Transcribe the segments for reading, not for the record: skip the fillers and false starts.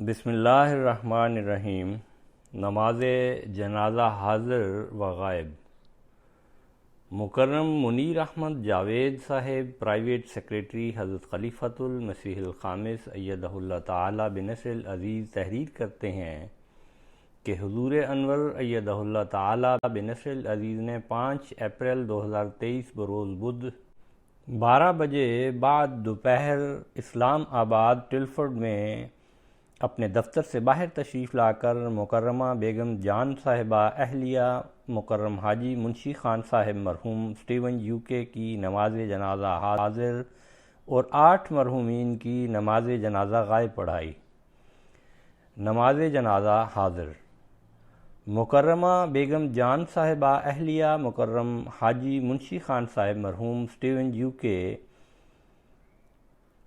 بسم اللہ الرحمن الرحیم۔ نماز جنازہ حاضر و غائب۔ مکرم منیر احمد جاوید صاحب، پرائیویٹ سیکریٹری حضرت خلیفۃ المسیح الخامس ایدہ اللہ تعالی بنصر العزیز، تحریر کرتے ہیں کہ حضور انور ایدہ اللہ تعالی بنصر العزیز نے 5 اپریل 2023 بروز بدھ 12 بجے بعد دوپہر اسلام آباد ٹلفرڈ میں اپنے دفتر سے باہر تشریف لا کر مکرمہ بیگم جان صاحبہ اہلیہ مکرم حاجی منشی خان صاحب مرحوم اسٹیون UK کی نماز جنازہ حاضر اور 8 مرحومین کی نماز جنازہ غائب پڑھائی۔ نماز جنازہ حاضر۔ مکرمہ بیگم جان صاحبہ اہلیہ مکرم حاجی منشی خان صاحب مرحوم اسٹیون UK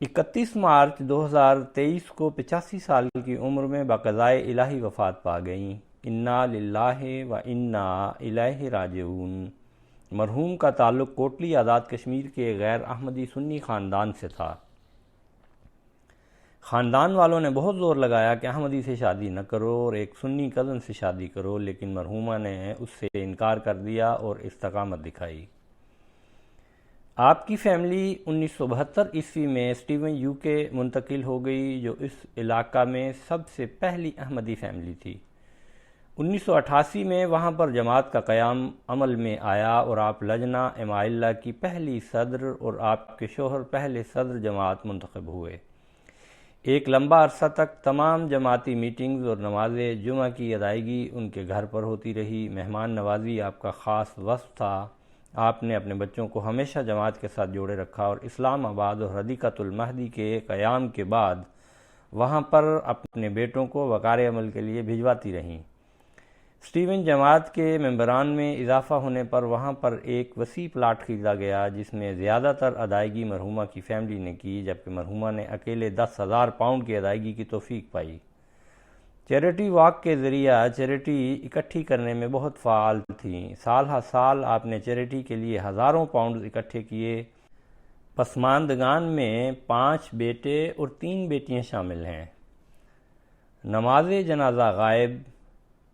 31 مارچ 2023 کو 85 سال کی عمر میں بقضائے الہی وفات پا گئیں۔ انا للہ و انا الیہ راجعون۔ مرحوم کا تعلق کوٹلی آزاد کشمیر کے غیر احمدی سنی خاندان سے تھا۔ خاندان والوں نے بہت زور لگایا کہ احمدی سے شادی نہ کرو اور ایک سنی کزن سے شادی کرو، لیکن مرحومہ نے اس سے انکار کر دیا اور استقامت دکھائی۔ آپ کی فیملی 1972 عیسوی میں اسٹیون UK منتقل ہو گئی، جو اس علاقہ میں سب سے پہلی احمدی فیملی تھی۔ 1988 میں وہاں پر جماعت کا قیام عمل میں آیا اور آپ لجنہ امائلہ کی پہلی صدر اور آپ کے شوہر پہلے صدر جماعت منتخب ہوئے۔ ایک لمبا عرصہ تک تمام جماعتی میٹنگز اور نماز جمعہ کی ادائیگی ان کے گھر پر ہوتی رہی۔ مہمان نوازی آپ کا خاص وصف تھا۔ آپ نے اپنے بچوں کو ہمیشہ جماعت کے ساتھ جوڑے رکھا اور اسلام آباد اور حدیقۃ المہدی کے قیام کے بعد وہاں پر اپنے بیٹوں کو وقار عمل کے لیے بھجواتی رہیں۔ اسٹیون جماعت کے ممبران میں اضافہ ہونے پر وہاں پر ایک وسیع پلاٹ خریدا گیا، جس میں زیادہ تر ادائیگی مرحومہ کی فیملی نے کی، جبکہ مرحومہ نے اکیلے 10,000 پاؤنڈ کی ادائیگی کی توفیق پائی۔ چیریٹی واک کے ذریعہ چیریٹی اکٹھی کرنے میں بہت فعال تھیں۔ سال ہر سال آپ نے چیریٹی کے لیے ہزاروں پاؤنڈز اکٹھے کیے۔ پسماندگان میں 5 بیٹے اور 3 بیٹیاں شامل ہیں۔ نماز جنازہ غائب۔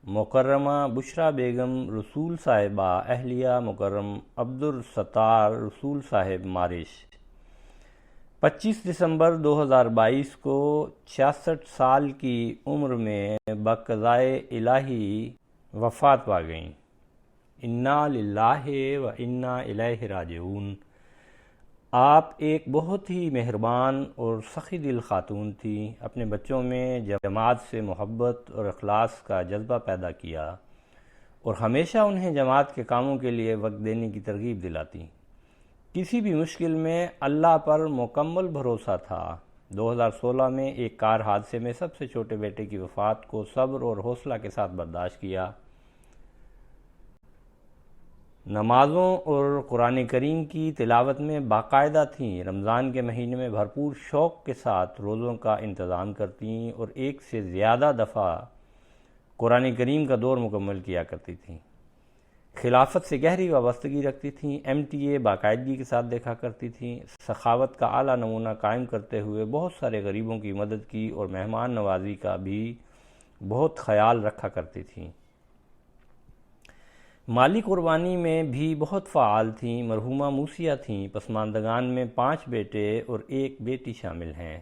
مکرمہ بشرا بیگم رسول صاحبہ اہلیہ مکرم عبدالستار رسول صاحب مارش 25 دسمبر 2022 کو 66 سال کی عمر میں بقضائے الہی وفات پا گئیں۔ انا للہ و انا الیہ راجعون۔ آپ ایک بہت ہی مہربان اور سخی دل خاتون تھیں۔ اپنے بچوں میں جماعت سے محبت اور اخلاص کا جذبہ پیدا کیا اور ہمیشہ انہیں جماعت کے کاموں کے لیے وقت دینے کی ترغیب دلاتی۔ کسی بھی مشکل میں اللہ پر مکمل بھروسہ تھا۔ 2016 میں ایک کار حادثے میں سب سے چھوٹے بیٹے کی وفات کو صبر اور حوصلہ کے ساتھ برداشت کیا۔ نمازوں اور قرآن کریم کی تلاوت میں باقاعدہ تھیں۔ رمضان کے مہینے میں بھرپور شوق کے ساتھ روزوں کا انتظام کرتیں اور 1 سے زیادہ دفعہ قرآن کریم کا دور مکمل کیا کرتی تھیں۔ خلافت سے گہری وابستگی رکھتی تھیں۔ MTA باقاعدگی کے ساتھ دیکھا کرتی تھیں۔ سخاوت کا اعلیٰ نمونہ قائم کرتے ہوئے بہت سارے غریبوں کی مدد کی اور مہمان نوازی کا بھی بہت خیال رکھا کرتی تھیں۔ مالی قربانی میں بھی بہت فعال تھیں۔ مرحومہ موسیہ تھیں۔ پسماندگان میں 5 بیٹے اور 1 بیٹی شامل ہیں۔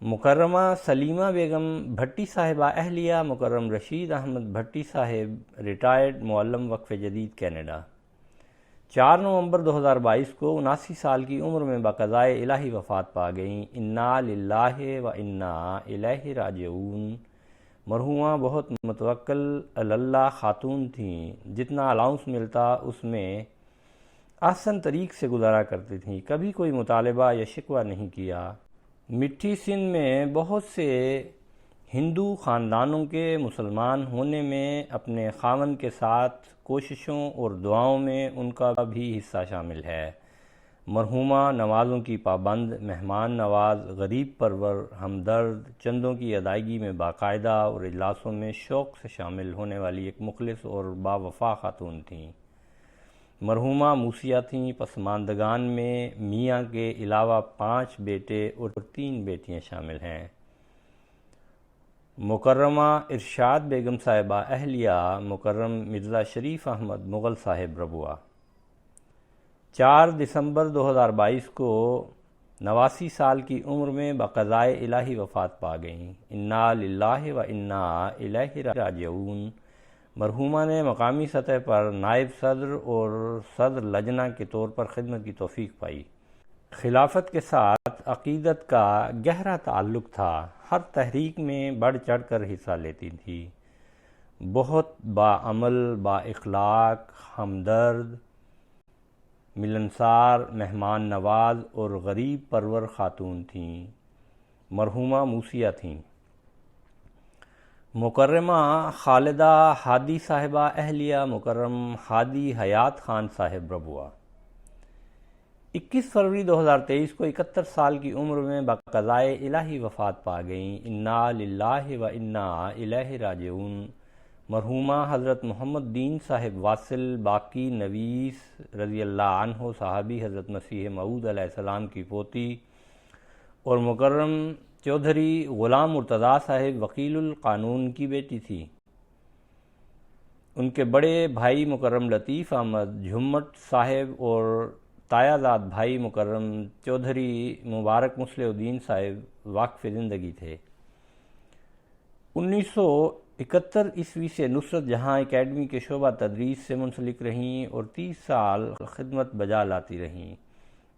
مکرمہ سلیمہ بیگم بھٹی صاحبہ اہلیہ مکرم رشید احمد بھٹی صاحب ریٹائرڈ معلم وقف جدید کینیڈا 4 نومبر 2022 کو 79 سال کی عمر میں بقضائے الہی وفات پا گئیں۔ انا للہ و انا الیہ راجعون۔ مرحومہ بہت متوکل علی اللہ خاتون تھیں۔ جتنا الاؤنس ملتا اس میں احسن طریق سے گزارا کرتی تھیں۔ کبھی کوئی مطالبہ یا شکوہ نہیں کیا۔ مٹھی سندھ میں بہت سے ہندو خاندانوں کے مسلمان ہونے میں اپنے خاوند کے ساتھ کوششوں اور دعاؤں میں ان کا بھی حصہ شامل ہے۔ مرحومہ نمازوں کی پابند، مہمان نواز، غریب پرور، ہمدرد، چندوں کی ادائیگی میں باقاعدہ اور اجلاسوں میں شوق سے شامل ہونے والی ایک مخلص اور باوفا خاتون تھیں۔ مرحومہ موسیہ تھیں۔ پسماندگان میں میاں کے علاوہ 5 بیٹے اور 3 بیٹیاں شامل ہیں۔ مکرمہ ارشاد بیگم صاحبہ اہلیہ مکرم مرزا شریف احمد مغل صاحب ربوہ 4 دسمبر 2022 کو 89 سال کی عمر میں بقضائے الہی وفات پا گئیں۔ انا للہ و انا الیہ راجعون۔ مرحومہ نے مقامی سطح پر نائب صدر اور صدر لجنہ کے طور پر خدمت کی توفیق پائی۔ خلافت کے ساتھ عقیدت کا گہرا تعلق تھا، ہر تحریک میں بڑھ چڑھ کر حصہ لیتی تھی، بہت باعمل، با اخلاق، ہمدرد، ملنسار، مہمان نواز اور غریب پرور خاتون تھیں۔ مرحومہ موسیہ تھیں۔ مکرمہ خالدہ ہادی صاحبہ اہلیہ مکرم ہادی حیات خان صاحب ربوہ 21 فروری 2023 کو 71 سال کی عمر میں بقضائے الہی وفات پا گئیں۔ انا للہ و انا الیہ راجعون۔ مرحومہ حضرت محمد دین صاحب واصل باقی نویس رضی اللہ عنہ صحابی حضرت مسیح موعود علیہ السلام کی پوتی اور مکرم چودھری غلام مرتضیٰ صاحب وکیل القانون کی بیٹی تھی۔ ان کے بڑے بھائی مکرم لطیف احمد جھمٹ صاحب اور تایا زاد بھائی مکرم چودھری مبارک مصلح الدین صاحب واقف زندگی تھے۔ 1971 عیسوی سے نصرت جہاں اکیڈمی کے شعبہ تدریس سے منسلک رہیں اور 30 سال خدمت بجا لاتی رہیں،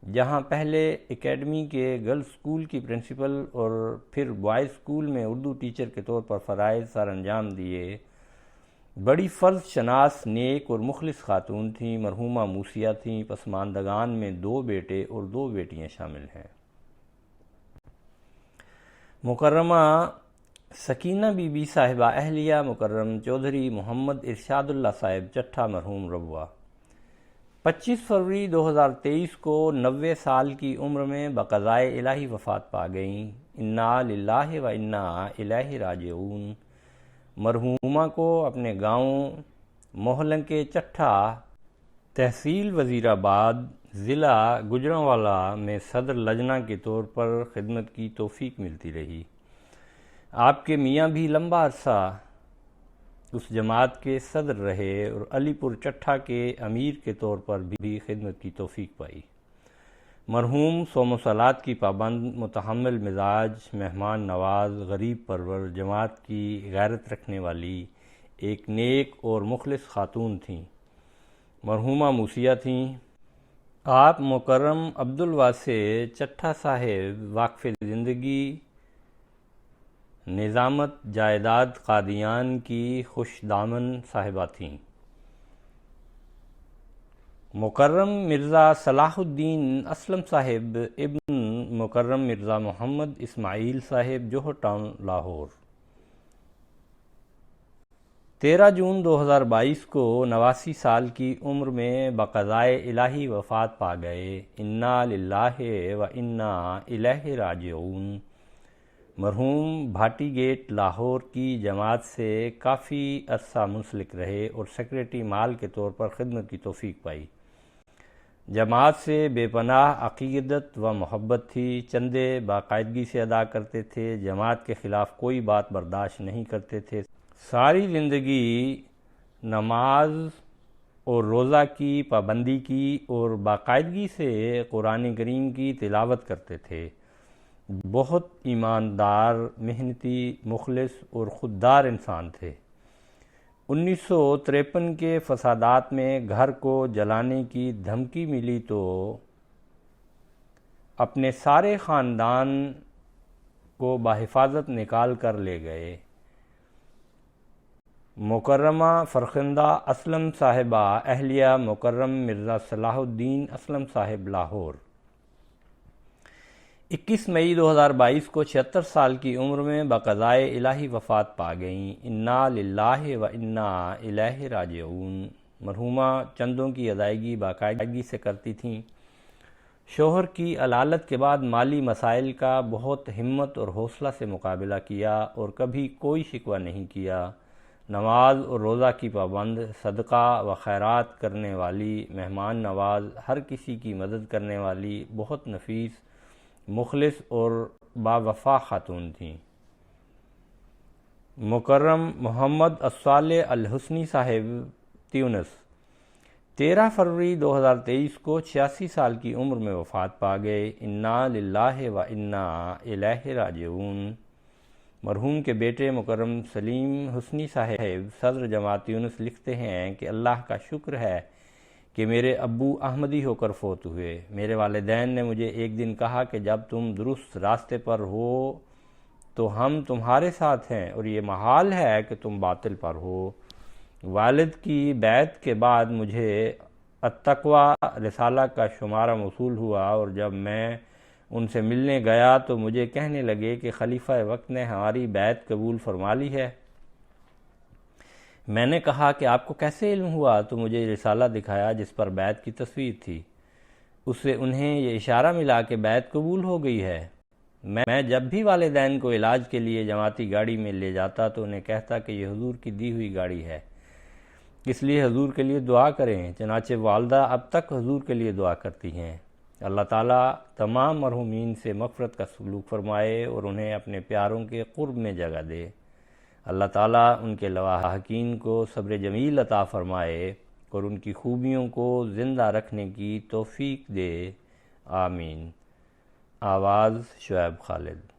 جہاں پہلے اکیڈمی کے گرلز اسکول کی پرنسپل اور پھر بوائز اسکول میں اردو ٹیچر کے طور پر فرائض سر انجام دیے۔ بڑی فرض شناس، نیک اور مخلص خاتون تھیں۔ مرحومہ موسیہ تھیں۔ پسماندگان میں 2 بیٹے اور 2 بیٹیاں شامل ہیں۔ مکرمہ سکینہ بی بی صاحبہ اہلیہ مکرم چودھری محمد ارشاد اللہ صاحب چٹھا مرحوم ربوہ 25 فروری 2023 کو 90 سال کی عمر میں بقضائے الہی وفات پا گئیں۔ انا للہ و انا الیہ راجعون۔ مرحومہ کو اپنے گاؤں محلنکے چٹھا تحصیل وزیر آباد ضلع گوجرانوالہ میں صدر لجنہ کے طور پر خدمت کی توفیق ملتی رہی۔ آپ کے میاں بھی لمبا عرصہ اس جماعت کے صدر رہے اور علی پور چٹھا کے امیر کے طور پر بھی خدمت کی توفیق پائی۔ مرحوم صوم و صلات کی پابند، متحمل مزاج، مہمان نواز، غریب پرور، جماعت کی غیرت رکھنے والی ایک نیک اور مخلص خاتون تھیں۔ مرحومہ موسیہ تھیں۔ آپ مکرم عبدالواسع چٹھا صاحب واقف زندگی نظامت جائیداد قادیان کی خوش دامن صاحبہ تھیں۔ مکرم مرزا صلاح الدین اسلم صاحب ابن مکرم مرزا محمد اسماعیل صاحب جوہر ٹاؤن لاہور 13 جون 2022 کو 89 سال کی عمر میں بقضائے الہی وفات پا گئے۔ انا للہ و انا الیہ راجعون۔ مرحوم بھاٹی گیٹ لاہور کی جماعت سے کافی عرصہ منسلک رہے اور سیکریٹری مال کے طور پر خدمت کی توفیق پائی۔ جماعت سے بے پناہ عقیدت و محبت تھی، چندے باقاعدگی سے ادا کرتے تھے، جماعت کے خلاف کوئی بات برداشت نہیں کرتے تھے، ساری زندگی نماز اور روزہ کی پابندی کی اور باقاعدگی سے قرآن کریم کی تلاوت کرتے تھے۔ بہت ایماندار، محنتی، مخلص اور خوددار انسان تھے۔ 1953 کے فسادات میں گھر کو جلانے کی دھمکی ملی تو اپنے سارے خاندان کو بحفاظت نکال کر لے گئے۔ مکرمہ فرخندہ اسلم صاحبہ اہلیہ مکرم مرزا صلاح الدین اسلم صاحب لاہور 21 مئی 2022 کو 76 سال کی عمر میں بقضائے الہی وفات پا گئیں۔ انا للہ و انا الیہ راجعون۔ مرحومہ چندوں کی ادائیگی باقاعدگی سے کرتی تھیں۔ شوہر کی علالت کے بعد مالی مسائل کا بہت ہمت اور حوصلہ سے مقابلہ کیا اور کبھی کوئی شکوہ نہیں کیا۔ نماز اور روزہ کی پابند، صدقہ و خیرات کرنے والی، مہمان نواز، ہر کسی کی مدد کرنے والی، بہت نفیس، مخلص اور باوفا خاتون تھیں۔ مکرم محمد الصالح الحسنی صاحب تیونس 13 فروری 2023 کو 86 سال کی عمر میں وفات پا گئے۔ انا للہ و انا الیہ راجعون۔ مرحوم کے بیٹے مکرم سلیم حسنی صاحب صدر جماعت تیونس لکھتے ہیں کہ اللہ کا شکر ہے کہ میرے ابو احمدی ہو کر فوت ہوئے۔ میرے والدین نے مجھے ایک دن کہا کہ جب تم درست راستے پر ہو تو ہم تمہارے ساتھ ہیں، اور یہ محال ہے کہ تم باطل پر ہو۔ والد کی بیعت کے بعد مجھے التقویٰ رسالہ کا شمارہ موصول ہوا، اور جب میں ان سے ملنے گیا تو مجھے کہنے لگے کہ خلیفہ وقت نے ہماری بیعت قبول فرما لی ہے۔ میں نے کہا کہ آپ کو کیسے علم ہوا؟ تو مجھے رسالہ دکھایا جس پر بیعت کی تصویر تھی۔ اس سے انہیں یہ اشارہ ملا کہ بیعت قبول ہو گئی ہے۔ میں جب بھی والدین کو علاج کے لیے جماعتی گاڑی میں لے جاتا تو انہیں کہتا کہ یہ حضور کی دی ہوئی گاڑی ہے، اس لیے حضور کے لیے دعا کریں۔ چنانچہ والدہ اب تک حضور کے لیے دعا کرتی ہیں۔ اللہ تعالیٰ تمام مرحومین سے مغفرت کا سلوک فرمائے اور انہیں اپنے پیاروں کے قرب میں جگہ دے۔ اللہ تعالیٰ ان کے لواحقین کو صبر جمیل عطا فرمائے اور ان کی خوبیوں کو زندہ رکھنے کی توفیق دے، آمین۔ آواز شعیب خالد۔